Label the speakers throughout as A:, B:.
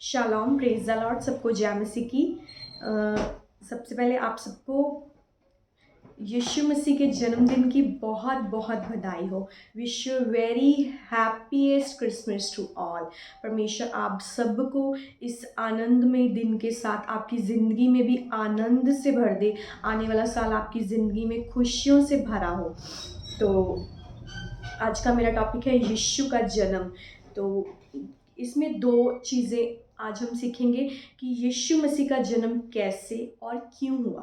A: Shalom, praise the Lord. सबको जय मसीह की। सबसे पहले आप सबको यीशु मसीह के जन्मदिन की बहुत बहुत बधाई हो। Wish you very happiest Christmas to all. परमेश्वर आप सबको इस आनंदमय दिन के साथ आपकी ज़िंदगी में भी आनंद से भर दे। आने वाला साल आपकी ज़िंदगी में खुशियों से भरा हो। तो आज का मेरा टॉपिक है यीशु का जन्म। तो इसमें दो चीज़ें आज हम सीखेंगे कि यीशु मसीह का जन्म कैसे और क्यों हुआ।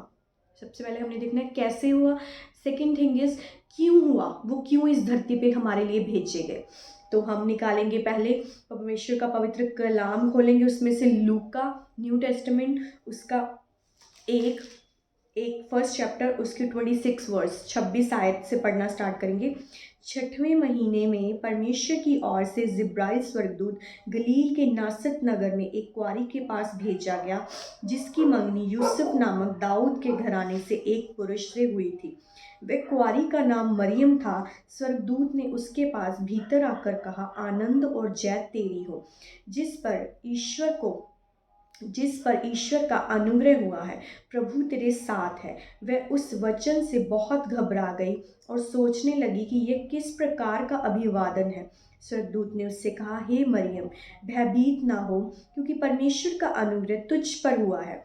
A: सबसे पहले हमने देखना है कैसे हुआ। सेकंड थिंग इज क्यों हुआ, वो क्यों इस धरती पे हमारे लिए भेजे गए। तो हम निकालेंगे पहले परमेश्वर का पवित्र कलाम, खोलेंगे उसमें से लूका का न्यू टेस्टामेंट, उसका एक फर्स्ट चैप्टर, उसके 26 वर्स 26 आयत से पढ़ना स्टार्ट करेंगे। 6वें महीने में परमेश्वर की ओर से जिब्राइल स्वर्गदूत गलील के नासरत नगर में एक कुंवारी के पास भेजा गया, जिसकी मंगनी यूसुफ नामक दाऊद के घराने से एक पुरुष से हुई थी। वह कुंवारी का नाम मरियम था। स्वर्गदूत ने उसके पास भीतर आकर कहा, आनंद और जय तेरी हो, जिस पर ईश्वर का अनुग्रह हुआ है, प्रभु तेरे साथ है। वह उस वचन से बहुत घबरा गई और सोचने लगी कि यह किस प्रकार का अभिवादन है। स्वर्गदूत ने उससे कहा, हे मरियम, भयभीत ना हो, क्योंकि परमेश्वर का अनुग्रह तुझ पर हुआ है।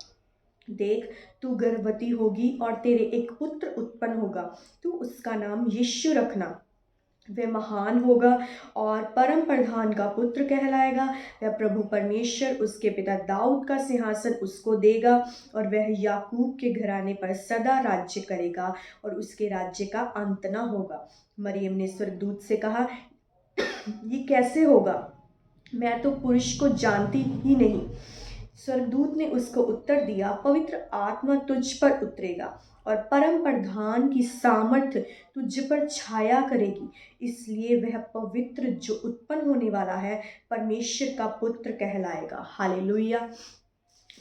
A: देख, तू गर्भवती होगी और तेरे एक पुत्र उत्पन्न होगा। तू उसका नाम यीशु रखना। वह महान होगा और परम प्रधान का पुत्र कहलाएगा। वह प्रभु परमेश्वर उसके पिता दाऊद का सिंहासन उसको देगा और वह याकूब के घराने पर सदा राज्य करेगा और उसके राज्य का अंत न होगा। मरियम ने स्वर्गदूत से कहा, ये कैसे होगा? मैं तो पुरुष को जानती ही नहीं। स्वर्गदूत ने उसको उत्तर दिया, पवित्र आत्मा तुझ पर उतरेगा और परम प्रधान की सामर्थ्य तुझ पर छाया करेगी, इसलिए वह पवित्र जो उत्पन्न होने वाला है परमेश्वर का पुत्र कहलाएगा। हालेलुया।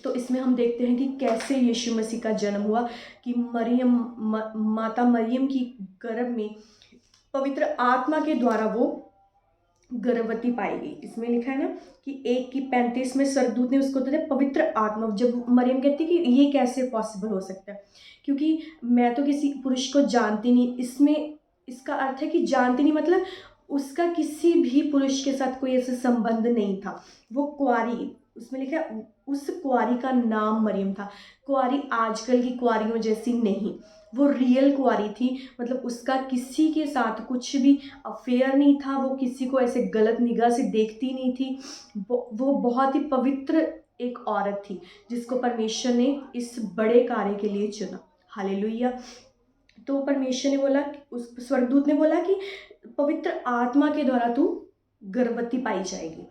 A: तो इसमें हम देखते हैं कि कैसे यीशु मसीह का जन्म हुआ, कि माता मरियम की गर्भ में पवित्र आत्मा के द्वारा वो गर्भवती पाई गई। इसमें लिखा है ना कि 1:35 में स्वर्गदूत ने उसको दिया पवित्र आत्मा। जब मरियम कहती कि ये कैसे पॉसिबल हो सकता है, क्योंकि मैं तो किसी पुरुष को जानती नहीं। इसमें इसका अर्थ है कि जानती नहीं मतलब उसका किसी भी पुरुष के साथ कोई ऐसा संबंध नहीं था। वो कुंवारी, उसमें लिखा है उस कुंवारी का नाम मरियम था। कुंवारी आजकल की कुंवारियों जैसी नहीं, वो रियल कुंवारी थी। मतलब उसका किसी के साथ कुछ भी अफेयर नहीं था, वो किसी को ऐसे गलत निगाह से देखती नहीं थी। वो बहुत ही पवित्र एक औरत थी जिसको परमेश्वर ने इस बड़े कार्य के लिए चुना। हालेलुया। तो परमेश्वर ने बोला, उस स्वर्गदूत ने बोला कि पवित्र आत्मा के द्वारा तू गर्भवती पाई जाएगी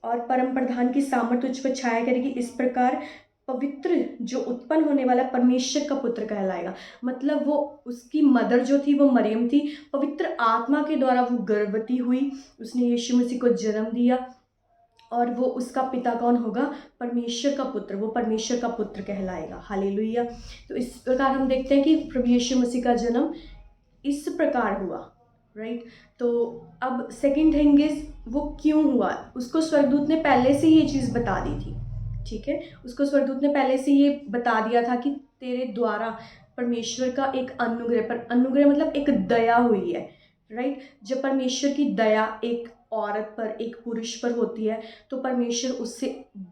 A: और परम प्रधान की सामर्थ्य तुझ पर छाया करेगी। इस प्रकार पवित्र जो उत्पन्न होने वाला परमेश्वर का पुत्र कहलाएगा। मतलब वो उसकी मदर जो थी वो मरियम थी, पवित्र आत्मा के द्वारा वो गर्भवती हुई, उसने यीशु मसीह को जन्म दिया और वो उसका पिता कौन होगा? परमेश्वर का पुत्र, वो परमेश्वर का पुत्र कहलाएगा। हालेलुया। तो इस प्रकार हम देखते हैं कि प्रभु यीशु मसीह का जन्म इस प्रकार हुआ, राइट। तो अब सेकंड थिंग इज वो क्यों हुआ। उसको स्वर्गदूत ने पहले से ये चीज़ बता दी थी, ठीक है। उसको स्वर्गदूत ने पहले से ये बता दिया था कि तेरे द्वारा परमेश्वर का एक अनुग्रह, पर अनुग्रह मतलब एक दया हुई है, राइट। जब परमेश्वर की दया एक औरत पर, एक पुरुष पर होती है, तो परमेश्वर उससे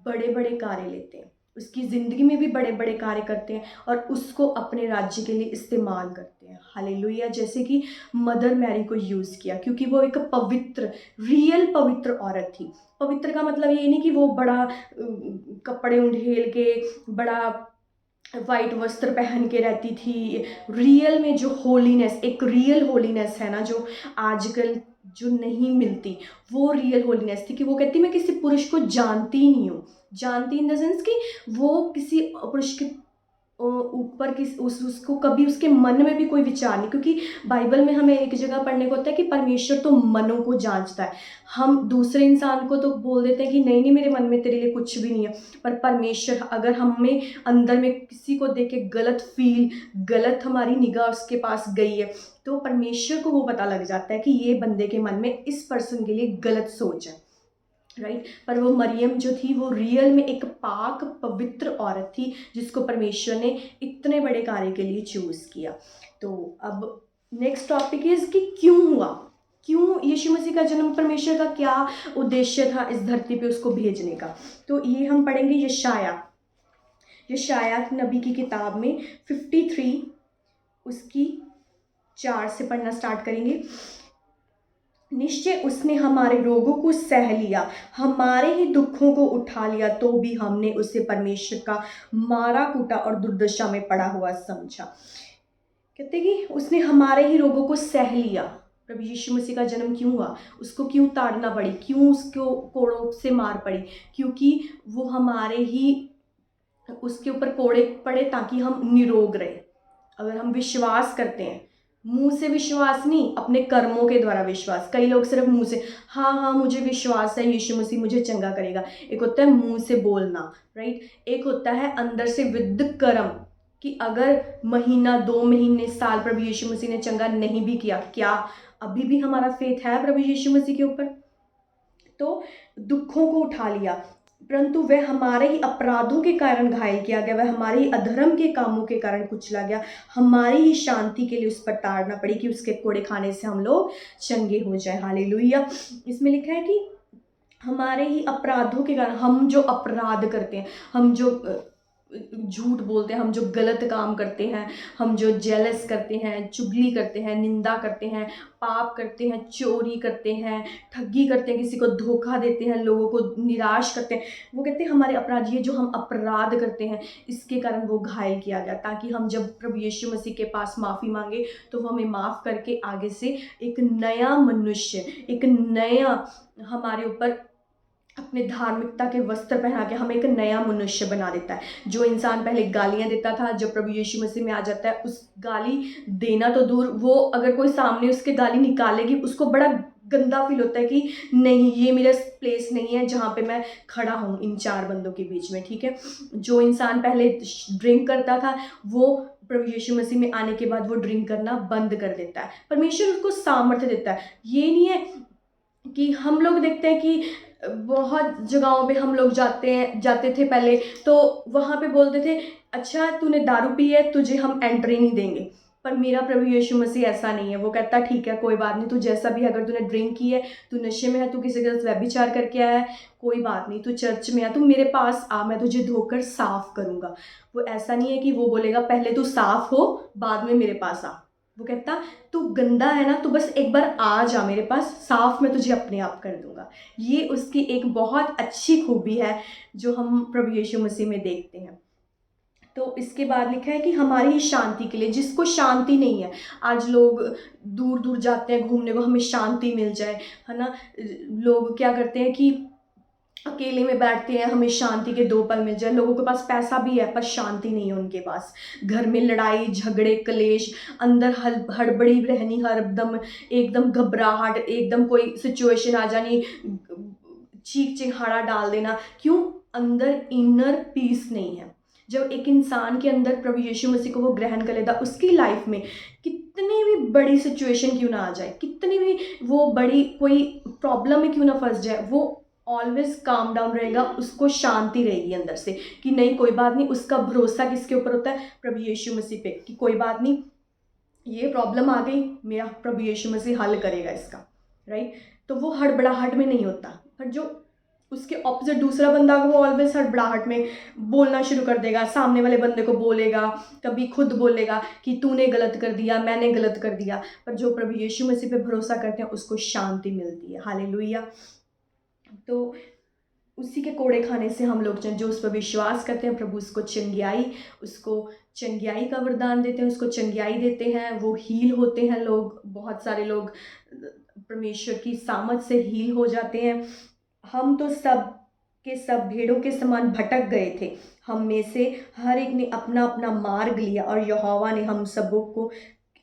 A: बड़े बड़े कार्य लेते हैं, उसकी ज़िंदगी में भी बड़े बड़े कार्य करते हैं और उसको अपने राज्य के लिए इस्तेमाल करते हैं। हालेलुया। जैसे कि मदर मैरी को यूज़ किया, क्योंकि वो एक पवित्र, रियल पवित्र औरत थी। पवित्र का मतलब ये नहीं कि वो बड़ा कपड़े उंडेल के, बड़ा वाइट वस्त्र पहन के रहती थी। रियल में जो होलीनेस, एक रियल होलीनेस है ना, जो आजकल जो नहीं मिलती, वो रियल होलीनेस थी। कि वो कहती मैं किसी पुरुष को जानती ही नहीं हूँ। जानती इन द सेंस कि वो किसी पुरुष के ऊपर किस उसको कभी उसके मन में भी कोई विचार नहीं। क्योंकि बाइबल में हमें एक जगह पढ़ने को होता है कि परमेश्वर तो मनों को जांचता है। हम दूसरे इंसान को तो बोल देते हैं कि नहीं नहीं, मेरे मन में तेरे लिए कुछ भी नहीं है, पर परमेश्वर अगर हमें अंदर में किसी को देख के गलत फील, गलत हमारी निगाह उसके पास गई है, तो परमेश्वर को वो पता लग जाता है कि ये बंदे के मन में इस पर्सन के लिए गलत सोच है। राइट। पर वो मरियम जो थी वो रियल में एक पाक पवित्र औरत थी जिसको परमेश्वर ने इतने बड़े कार्य के लिए चूज़ किया। तो अब नेक्स्ट टॉपिक इज़ कि क्यों हुआ, क्यों यीशु मसीह का जन्म, परमेश्वर का क्या उद्देश्य था इस धरती पे उसको भेजने का। तो ये हम पढ़ेंगे यशायाह नबी की किताब में 53 उसकी 4 से पढ़ना स्टार्ट करेंगे। निश्चय उसने हमारे रोगों को सह लिया, हमारे ही दुखों को उठा लिया, तो भी हमने उसे परमेश्वर का मारा कूटा और दुर्दशा में पड़ा हुआ समझा। कहते कि उसने हमारे ही रोगों को सह लिया। प्रभु यीशु मसीह का जन्म क्यों हुआ, उसको क्यों ताड़ना पड़ी, क्यों उसको कोड़ों से मार पड़ी, क्योंकि वो हमारे ही उसके ऊपर कोड़े पड़े ताकि हम निरोग रहे। अगर हम विश्वास करते हैं, मुंह से विश्वास नहीं, अपने कर्मों के द्वारा विश्वास। कई लोग सिर्फ मुंह से हाँ हाँ मुझे विश्वास है यीशु मसीह मुझे चंगा करेगा, एक होता है मुंह से बोलना, राइट। एक होता है अंदर से विद कर्म, कि अगर महीना 2 महीने साल प्रभु यीशु मसीह ने चंगा नहीं भी किया, क्या अभी भी हमारा फेथ है प्रभु यीशु मसीह के ऊपर। तो दुखों को उठा लिया, परंतु वह हमारे ही अपराधों के कारण घायल किया गया, वह हमारे ही अधर्म के कामों के कारण कुचला गया, हमारी ही शांति के लिए उस पर ताड़ना पड़ी कि उसके कोड़े खाने से हम लोग चंगे हो जाए। हालेलुया। इसमें लिखा है कि हमारे ही अपराधों के कारण, हम जो अपराध करते हैं, हम जो झूठ बोलते हैं, हम जो गलत काम करते हैं, हम जो जेलस करते हैं, चुगली करते हैं, निंदा करते हैं, पाप करते हैं, चोरी करते हैं, ठगी करते हैं, किसी को धोखा देते हैं, लोगों को निराश करते हैं, वो कहते हैं हमारे अपराध, ये जो हम अपराध करते हैं इसके कारण वो घायल किया गया, ताकि हम जब प्रभु यीशु मसीह के पास माफ़ी मांगे तो वो हमें माफ़ करके आगे से एक नया मनुष्य, एक नया हमारे ऊपर अपने धार्मिकता के वस्त्र पहना के हमें एक नया मनुष्य बना देता है। जो इंसान पहले गालियां देता था, जब प्रभु यीशु मसीह में आ जाता है, उस गाली देना तो दूर, वो अगर कोई सामने उसके गाली निकालेगी उसको बड़ा गंदा फील होता है कि नहीं ये मेरा प्लेस नहीं है जहाँ पे मैं खड़ा हूँ इन 4 बंदों के बीच में, ठीक है। जो इंसान पहले ड्रिंक करता था वो प्रभु यीशु मसीह में आने के बाद वो ड्रिंक करना बंद कर देता है। परमेश्वर उसको सामर्थ्य देता है। ये नहीं है कि हम लोग देखते हैं कि बहुत जगहों पे हम लोग जाते थे पहले, तो वहाँ पे बोलते थे अच्छा तूने दारू पी है तुझे हम एंट्री नहीं देंगे। पर मेरा प्रभु यीशु मसीह ऐसा नहीं है, वो कहता ठीक है कोई बात नहीं, तू जैसा भी, अगर तूने ड्रिंक की है, तू नशे में है, तू किसी के साथ व्यभिचार करके आया है, कोई बात नहीं, तू चर्च में आ, तू मेरे पास आ, मैं तुझे धोकर साफ करूँगा। वो ऐसा नहीं है कि वो बोलेगा पहले तू साफ हो बाद में मेरे पास आ। वो कहता तू गंदा है ना, तू बस एक बार आ जा मेरे पास, साफ मैं तुझे अपने आप कर दूंगा। ये उसकी एक बहुत अच्छी खूबी है जो हम प्रभु यीशु मसीह में देखते हैं। तो इसके बाद लिखा है कि हमारी ही शांति के लिए, जिसको शांति नहीं है, आज लोग दूर दूर जाते हैं घूमने को, हमें शांति मिल जाए, है ना। लोग क्या करते हैं कि अकेले में बैठते हैं, हमें शांति के 2 पल मिल जाए। लोगों के पास पैसा भी है पर शांति नहीं है उनके पास, घर में लड़ाई झगड़े क्लेश, अंदर हड़बड़ी रहनी, हर दम एकदम घबराहट, एकदम कोई सिचुएशन आ जानी, चीख चिहाड़ा डाल देना। क्यों? अंदर इनर पीस नहीं है। जब एक इंसान के अंदर प्रभु यीशु मसीह को वो ग्रहण कर लेता, उसकी लाइफ में कितनी भी बड़ी सिचुएशन क्यों ना आ जाए, कितनी भी वो बड़ी कोई प्रॉब्लम में क्यों ना फंस जाए, वो ऑलवेज काम डाउन रहेगा, उसको शांति रहेगी अंदर से कि नहीं कोई बात नहीं। उसका भरोसा किसके ऊपर होता है? प्रभु यीशु मसीह पे, कि कोई बात नहीं ये प्रॉब्लम आ गई, मेरा प्रभु यीशु मसीह हल करेगा इसका, राइट। तो वो हड़बड़ाहट में नहीं होता। पर जो उसके ऑपोजिट दूसरा बंदा, वो ऑलवेज हड़बड़ाहट में बोलना शुरू कर देगा, सामने वाले बंदे को बोलेगा, कभी खुद बोलेगा कि तूने गलत कर दिया, मैंने गलत कर दिया। पर जो प्रभु यीशु मसीह पे भरोसा करते हैं उसको शांति मिलती है। हालेलुया। तो उसी के कोड़े खाने से हम लोग जो उस पर विश्वास करते हैं, प्रभु उसको चंगियाई का वरदान देते हैं, उसको चंगियाई देते हैं, वो हील होते हैं। लोग, बहुत सारे लोग परमेश्वर की सामर्थ से हील हो जाते हैं। हम तो सब के सब भेड़ों के समान भटक गए थे, हम में से हर एक ने अपना अपना मार्ग लिया, और यहोवा ने हम सबों को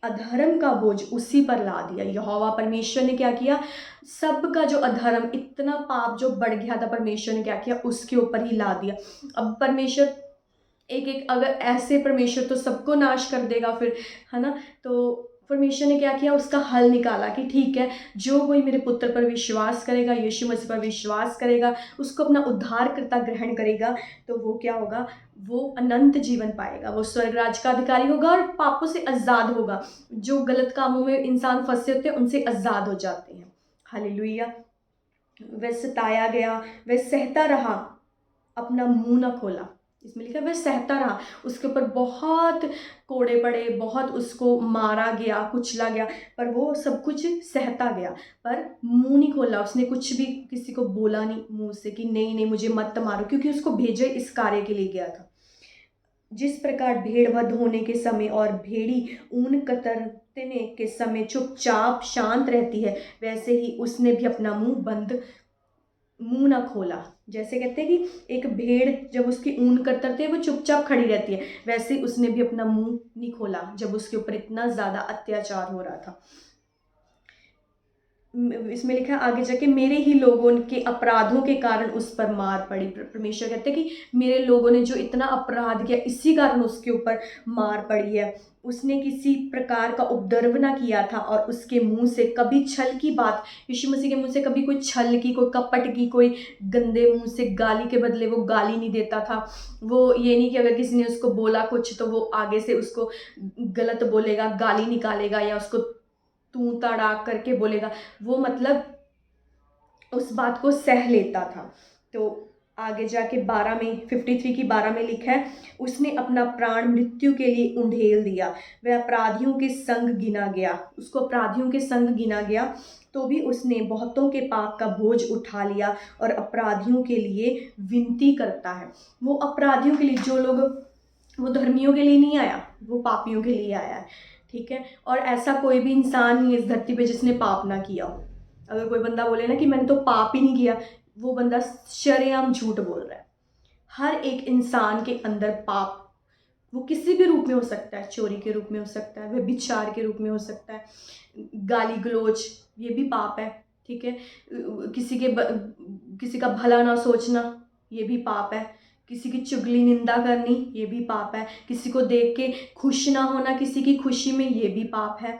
A: अधर्म का बोझ उसी पर ला दिया। यहोवा परमेश्वर ने क्या किया? सबका जो अधर्म, इतना पाप जो बढ़ गया था, परमेश्वर ने क्या किया? उसके ऊपर ही ला दिया। अब परमेश्वर एक एक, अगर ऐसे परमेश्वर तो सबको नाश कर देगा फिर, है ना। तो परमेश्वर ने क्या किया, उसका हल निकाला कि ठीक है, जो कोई मेरे पुत्र पर विश्वास करेगा, यीशु मसीह पर विश्वास करेगा, उसको अपना उद्धारकर्ता ग्रहण करेगा, तो वो क्या होगा, वो अनंत जीवन पाएगा, वो स्वर्ग राज का अधिकारी होगा और पापों से आज़ाद होगा। जो गलत कामों में इंसान फंसे होते हैं उनसे आज़ाद हो जाते हैं। हालेलुया। वह सताया गया, वह सहता रहा, अपना मुंह न खोला। इसमें लिखा है वह सहता रहा, उसके ऊपर बहुत कोड़े पड़े, बहुत उसको मारा गया, कुचला गया, पर वो सब कुछ सहता गया, पर मुंह नहीं खोला, उसने कुछ भी किसी को बोला नहीं मुंह से कि नहीं नहीं मुझे मत मारो, क्योंकि उसको भेजे इस कार्य के लिए गया था। जिस प्रकार भेड़ वध होने के समय और भेड़ी ऊन कतरने के समय चुपचाप शांत रहती है, वैसे ही उसने भी अपना मुंह ना खोला। जैसे कहते हैं कि एक भेड़ जब उसकी ऊन कतरते है वो चुपचाप खड़ी रहती है, वैसे उसने भी अपना मुंह नहीं खोला जब उसके ऊपर इतना ज़्यादा अत्याचार हो रहा था। इसमें लिखा है आगे जाके, मेरे ही लोगों के अपराधों के कारण उस पर मार पड़ी। परमेश्वर कहते हैं कि मेरे लोगों ने जो इतना अपराध किया, इसी कारण उसके ऊपर मार पड़ी है। उसने किसी प्रकार का उपद्रव ना किया था और उसके मुंह से कभी छल की बात, यीशु मसीह के मुंह से कभी कोई छल की, कोई कपट की, कोई गंदे मुंह से गाली के बदले वो गाली नहीं देता था। वो ये नहीं कि अगर किसी ने उसको बोला कुछ तो वो आगे से उसको गलत बोलेगा, गाली निकालेगा या उसको तू तड़ाक करके बोलेगा। वो मतलब उस बात को सह लेता था। तो आगे जाके 12 में 53 की 12 में लिखा है, उसने अपना प्राण मृत्यु के लिए उंडेल दिया, वह अपराधियों के संग गिना गया, उसको अपराधियों के संग गिना गया, तो भी उसने बहुतों के पाप का बोझ उठा लिया और अपराधियों के लिए विनती करता है। वो अपराधियों के लिए, जो लोग, वो धर्मियों के लिए नहीं आया, वो पापियों के लिए आया है। ठीक है, और ऐसा कोई भी इंसान नहीं है इस धरती पे जिसने पाप ना किया हो। अगर कोई बंदा बोले ना कि मैंने तो पाप ही नहीं किया, वो बंदा शरेआम झूठ बोल रहा है। हर एक इंसान के अंदर पाप, वो किसी भी रूप में हो सकता है, चोरी के रूप में हो सकता है, व्यभिचार के रूप में हो सकता है, गाली गलौज, ये भी पाप है। ठीक है, किसी का भला ना सोचना, ये भी पाप है। किसी की चुगली निंदा करनी, ये भी पाप है। किसी को देख के खुश ना होना, किसी की खुशी में, ये भी पाप है।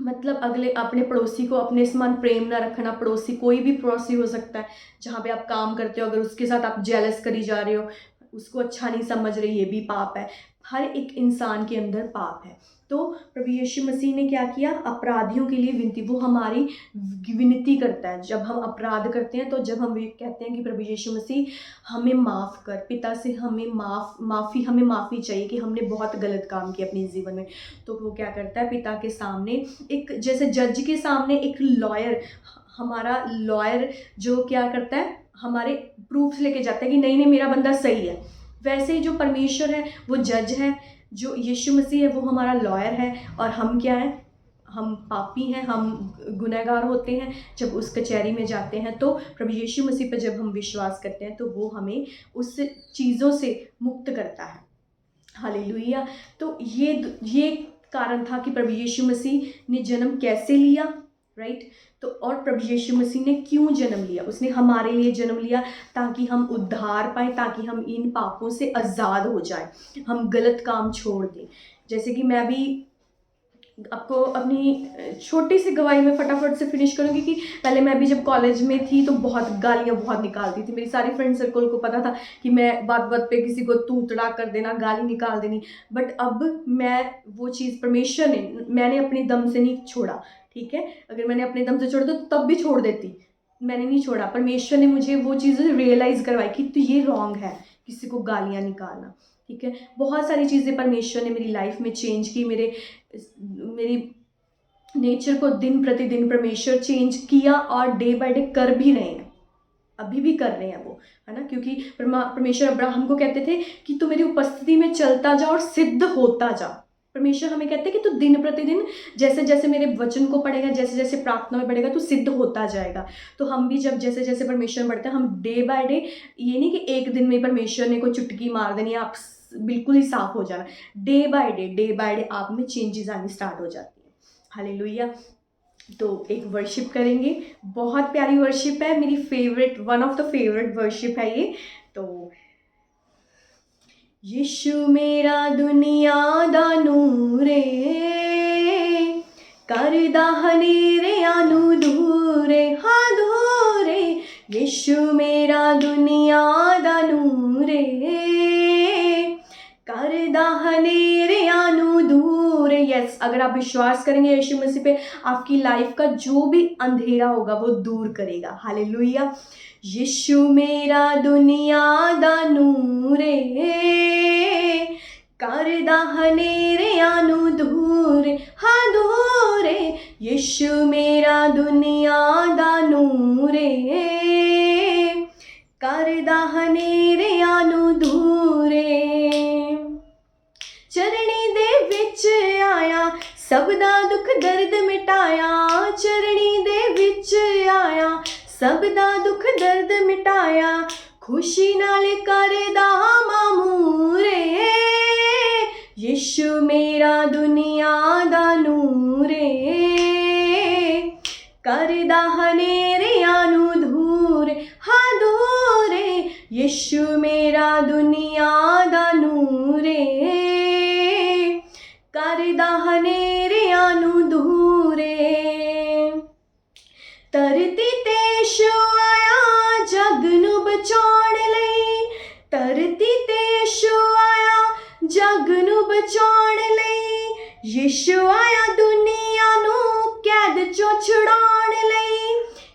A: मतलब अगले अपने पड़ोसी को अपने समान प्रेम ना रखना, पड़ोसी कोई भी पड़ोसी हो सकता है, जहाँ पे आप काम करते हो, अगर उसके साथ आप जेलस करी जा रहे हो, उसको अच्छा नहीं समझ रहे, ये भी पाप है। हर एक इंसान के अंदर पाप है। तो प्रभु यीशु मसीह ने क्या किया, अपराधियों के लिए विनती, वो हमारी विनती करता है। जब हम अपराध करते हैं तो जब हम कहते हैं कि प्रभु यीशु मसीह हमें माफ़ कर, पिता से हमें हमें माफ़ी चाहिए कि हमने बहुत गलत काम किया अपने जीवन में, तो वो क्या करता है, पिता के सामने, एक जैसे जज के सामने एक लॉयर, हमारा लॉयर जो क्या करता है, हमारे प्रूफ्स लेके जाता है कि नहीं नहीं मेरा बंदा सही है, वैसे ही जो परमेश्वर है वो जज है, जो यीशु मसीह है वो हमारा लॉयर है, और हम क्या है, हम पापी हैं, हम गुनहगार होते हैं। जब उस कचहरी में जाते हैं तो प्रभु यीशु मसीह पर जब हम विश्वास करते हैं तो वो हमें उस चीज़ों से मुक्त करता है। हालेलुया। तो ये कारण था कि प्रभु यीशु मसीह ने जन्म कैसे लिया, राइट। तो और प्रभु यीशु मसीह ने क्यों जन्म लिया, उसने हमारे लिए जन्म लिया ताकि हम उद्धार पाएँ, ताकि हम इन पापों से आज़ाद हो जाएं, हम गलत काम छोड़ दें। जैसे कि मैं भी आपको अपनी छोटी सी गवाही में फटाफट से फिनिश करूँगी कि पहले मैं भी जब कॉलेज में थी तो बहुत गालियाँ बहुत निकालती थी। मेरी सारी फ्रेंड सर्कल को पता था कि मैं बात बात पे किसी को तू तड़ा कर देना, गाली निकाल देनी। बट अब मैं वो चीज़, परमेश्वर ने, मैंने अपने दम से नहीं छोड़ा। ठीक है, अगर मैंने अपने दम से छोड़ा तो तब भी छोड़ देती, मैंने नहीं छोड़ा। परमेश्वर ने मुझे वो चीज़ें रियलाइज़ करवाई कि तो ये रॉन्ग है किसी को गालियाँ निकालना। ठीक है, बहुत सारी चीज़ें परमेश्वर ने मेरी लाइफ में चेंज की, मेरी नेचर को दिन प्रतिदिन परमेश्वर चेंज किया और डे बाय डे कर भी रहे हैं, अभी भी कर रहे हैं वो, है ना। क्योंकि परमेश्वर अब्राहम को कहते थे कि तू मेरी उपस्थिति में चलता जा और सिद्ध होता जा। परमेश्वर हमें कहते हैं कि तू दिन प्रतिदिन जैसे जैसे मेरे वचन को पढ़ेगा, जैसे जैसे प्रार्थना में पढ़ेगा, तू सिद्ध होता जाएगा। तो हम भी जब जैसे जैसे परमेश्वर में बढ़ते हैं, हम डे बाय डे, ये नहीं कि एक दिन में परमेश्वर ने कोई चुटकी मार देनी आप बिल्कुल ही साफ हो जाना, डे बाय डे आप में चेंजेस आनी स्टार्ट हो जाती है। हालेलुया। तो एक वर्शिप करेंगे, बहुत प्यारी वर्शिप है, मेरी favourite, one of the favourite worship है ये। तो यीशु मेरा दुनिया दा नूर है, करदा हनेरियां नू दूरे हाँ दूरे, यीशु मेरा दुनिया दा नूर है। करदा हनेरियां नू दूर। यस, अगर आप विश्वास करेंगे यीशु मसीह पे, आपकी लाइफ का जो भी अंधेरा होगा वो दूर करेगा। हालेलुया। यीशु मेरा दुनिया दा नूर है, करदा हनेरियां नू दूर हाँ दूर, यीशु मेरा दुनिया दा नूर है, करदा हनेरियां नू दूर। चरणी दे विच आया, सब दा दुख दर्द मिटाया, चरणी दे विच आया, सब दा दुख दर्द मिटाया, खुशी नाल करदा मामूर है, यीशु मेरा दुनिया दा नूर है, करदा हनेरियां नू दूर हाँ दूर, यीशु मेरा दुनिया दा नूर है, करदा हनेरियां नू दूर। धरती ते यीशु आया जग नू बचाउण लई, धरती ते यीशु आया जग नू बचाउण लई, यीशु आया दुनिया नू कैद चों छुड़ाउण लई,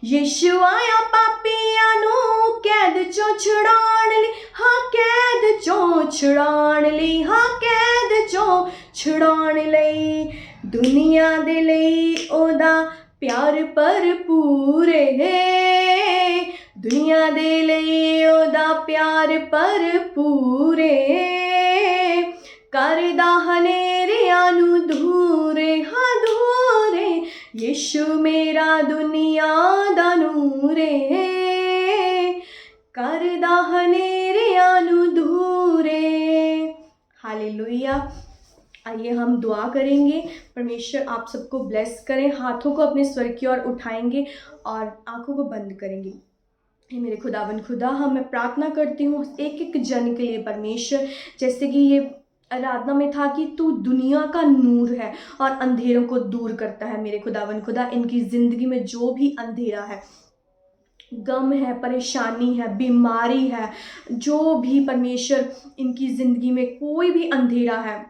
A: यीशु आया पापियां नू कैद चों छुड़ाउण लई, हाँ कैद चों छुड़ाउण लई, हाँ कैद चों छुड़ाउण लई, दुनिया दे लई ओदा प्यार भरपूर है, दुनिया दे लई ओदा प्यार भरपूर है, करदा हनेरियां नू दूर हाँ दूर, यीशु मेरा दुनिया दा नूर है, करदा हनेरियां नू दूर। हालेलुया। आइए हम दुआ करेंगे। परमेश्वर आप सबको ब्लेस करें। हाथों को अपने स्वर की ओर उठाएंगे और आंखों को बंद करेंगे। हे मेरे खुदावन खुदा, मैं प्रार्थना करती हूँ एक एक जन के लिए परमेश्वर, जैसे कि ये आराधना में था कि तू दुनिया का नूर है और अंधेरों को दूर करता है। मेरे खुदावन खुदा, इनकी ज़िंदगी में जो भी अंधेरा है, गम है, परेशानी है, बीमारी है, जो भी परमेश्वर इनकी ज़िंदगी में कोई भी अंधेरा है,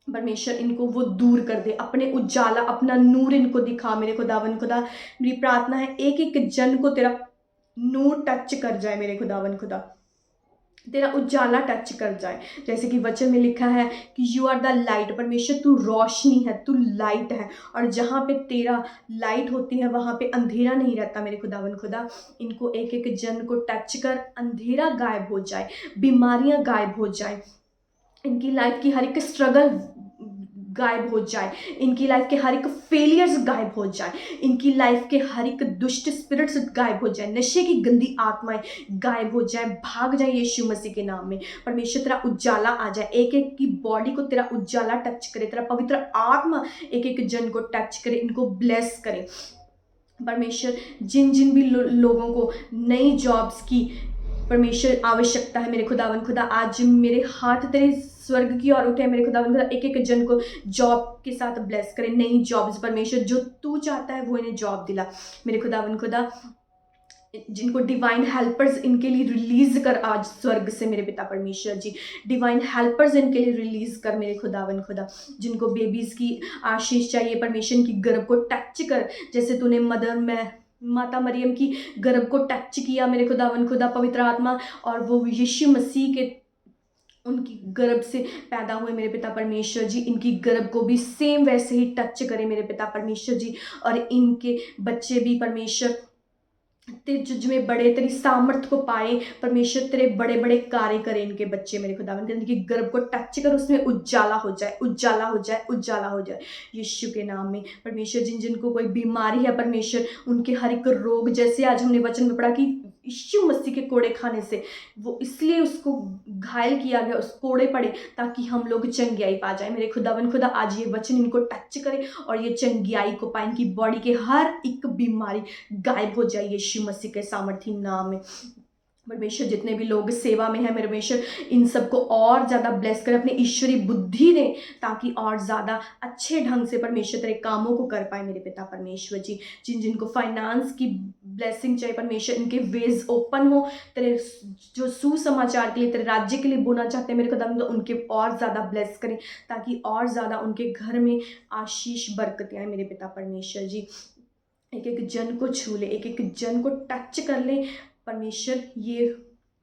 A: परमेश्वर इनको वो दूर कर दे। अपने उजाला, अपना नूर इनको दिखा। मेरे खुदावन खुदा, मेरी प्रार्थना है एक एक जन को तेरा नूर टच कर जाए। मेरे खुदावन खुदा, तेरा उजाला टच कर जाए। जैसे कि वचन में लिखा है कि यू आर द लाइट। परमेश्वर तू रोशनी है, तू लाइट है, और जहाँ पे तेरा लाइट होती है वहाँ पे अंधेरा नहीं रहता। मेरे खुदावन खुदा, इनको एक एक जन को टच कर, अंधेरा गायब हो जाए, बीमारियाँ गायब हो जाए, इनकी लाइफ की हर एक स्ट्रगल गायब हो जाए, इनकी लाइफ के हर एक फेलियर्स गायब हो जाए, इनकी लाइफ के हर एक दुष्ट स्पिरिट्स गायब हो जाए, नशे की गंदी आत्माएं गायब हो जाए, भाग जाए यीशु मसीह के नाम में। परमेश्वर तेरा उजाला आ जाए, एक एक की बॉडी को तेरा उजाला टच करे, तेरा पवित्र आत्मा एक एक जन को टच करे, इनको ब्लेस करे। परमेश्वर जिन जिन भी लोगों को नई जॉब्स की परमेश्वर आवश्यकता है, मेरे खुदावन खुदा, आज मेरे हाथ तेरे स्वर्ग की ओर उठे। मेरे खुदावन खुदा, एक एक जन को जॉब के साथ ब्लेस करे, नई जॉब्स परमेश्वर जो तू चाहता है वो इन्हें जॉब दिला। मेरे खुदावन खुदा, जिनको डिवाइन हेल्पर्स इनके लिए रिलीज कर आज स्वर्ग से। मेरे पिता परमेश्वर जी, डिवाइन हेल्पर्स इनके लिए रिलीज कर। मेरे खुदावन खुदा, जिनको बेबीज़ की आशीष चाहिए, परमेश्वर इनकी गर्भ को टच कर, जैसे तूने माता मरियम की गर्भ को टच किया। मेरे खुदावन खुदा, पवित्र आत्मा, और वो यीशु मसीह के उनकी गर्भ से पैदा हुए। मेरे पिता परमेश्वर जी, इनकी गर्भ को भी सेम वैसे ही टच करे मेरे पिता परमेश्वर जी, और इनके बच्चे भी परमेश्वर तेरे जुज में बड़े, तेरी सामर्थ को पाए परमेश्वर, तेरे बड़े बड़े कार्य करें इनके बच्चे। मेरे खुदावंद, इनकी गर्भ को टच कर, उसमें उजाला हो जाए, उजाला हो जाए, उजाला हो जाए यीशु के नाम में। परमेश्वर, जिन जिनको कोई बीमारी है परमेश्वर, उनके हर एक रोग, जैसे आज हमने वचन में पढ़ा कि यीशु मसीह के कोड़े खाने से वो इसलिए उसको घायल किया गया, उस कोड़े पड़े ताकि हम लोग चंगियाई पा जाए। मेरे खुदावन खुदा, आज ये वचन इनको टच करे और ये चंगियाई को पाए, इनकी बॉडी के हर एक बीमारी गायब हो जाए यीशु मसीह के सामर्थी नाम में। परमेश्वर जितने भी लोग सेवा में हैं, परमेश्वर इन सबको और ज़्यादा ब्लेस कर, अपनी ईश्वरीय बुद्धि दें, ताकि और ज़्यादा अच्छे ढंग से परमेश्वर तेरे कामों को कर पाए मेरे पिता परमेश्वर जी। जिनको फाइनेंस की ब्लेसिंग चाहिए परमेश्वर, इनके वेज ओपन हो, तेरे जो सुसमाचार के लिए, तेरे राज्य के लिए बोना चाहते हैं मेरे कदम, तो उनके और ज़्यादा ब्लेस करें, ताकि और ज़्यादा उनके घर में आशीष बरकतें आए मेरे पिता परमेश्वर जी। एक एक जन को छू ले, एक एक जन को टच कर ले परमेश्वर। ये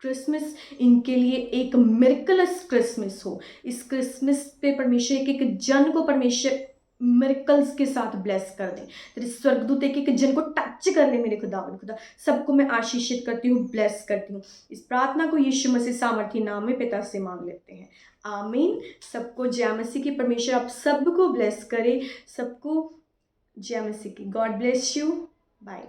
A: क्रिसमस इनके लिए एक मिरेकलस क्रिसमस हो। इस क्रिसमस पे परमेश्वर एक एक जन को परमेश्वर मिरेकल्स के साथ ब्लेस कर दे। तेरे स्वर्गदूत एक एक जन को टच कर ले मेरे खुदा। सबको मैं आशीषित करती हूँ, ब्लेस करती हूँ। इस प्रार्थना को यीशु मसीह सामर्थी नाम में पिता से मांग लेते हैं, आमीन। सबको जय मसीह की। परमेश्वर आप सबको ब्लेस करे, सबको जय मसीह की। God bless you. बाय।